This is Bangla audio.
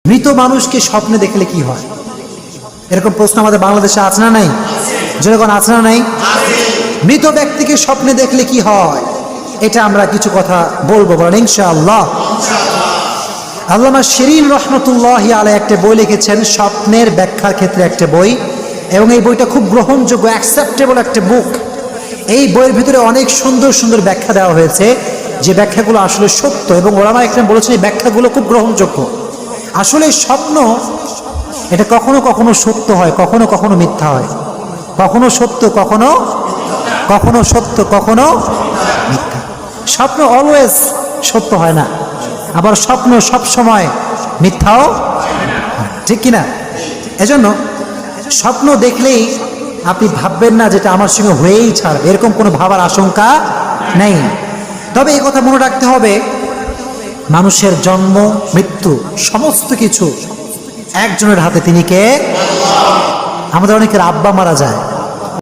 মৃত মানুষকে স্বপ্নে দেখলে কি হয়? এরকম প্রশ্ন আমাদের বাংলাদেশে আছে না নাই? যেরকম আছে না নাই? মৃত ব্যক্তিকে স্বপ্নে দেখলে কি হয়, এটা আমরা কিছু কথা বলবো, বলেন ইনশাআল্লাহ। আল্লামা শিরিন রহমতুল্লাহি আলাইহি একটা বই লিখেছেন স্বপ্নের ব্যাখ্যার ক্ষেত্রে, একটা বই, এবং এই বইটা খুব গ্রহণযোগ্য, অ্যাকসেপ্টেবল একটা বুক। এই বইয়ের ভিতরে অনেক সুন্দর সুন্দর ব্যাখ্যা দেওয়া হয়েছে, যে ব্যাখ্যাগুলো আসলে সত্য, এবং ওলামা একরাম বলেছেন এই ব্যাখ্যাগুলো খুব গ্রহণযোগ্য। আসলে স্বপ্ন এটা কখনো কখনো সত্য হয়, কখনো কখনো মিথ্যা হয়, কখনো সত্য কখনো কখনো সত্য কখনো মিথ্যা। স্বপ্ন অলওয়েজ সত্য হয় না, আবার স্বপ্ন সব সময় মিথ্যাও হয়, ঠিক কিনা? এজন্য স্বপ্ন দেখলেই আপনি ভাববেন না যেটা আমার সঙ্গে হয়েই ছাড়বে, এরকম কোনো ভাবার আশঙ্কা নেই। তবে এই কথা মনে রাখতে হবে, মানুষের জন্ম মৃত্যু সমস্ত কিছু একজনের হাতে, তিনি কে? আমাদের অনেকের আব্বা মারা যায়,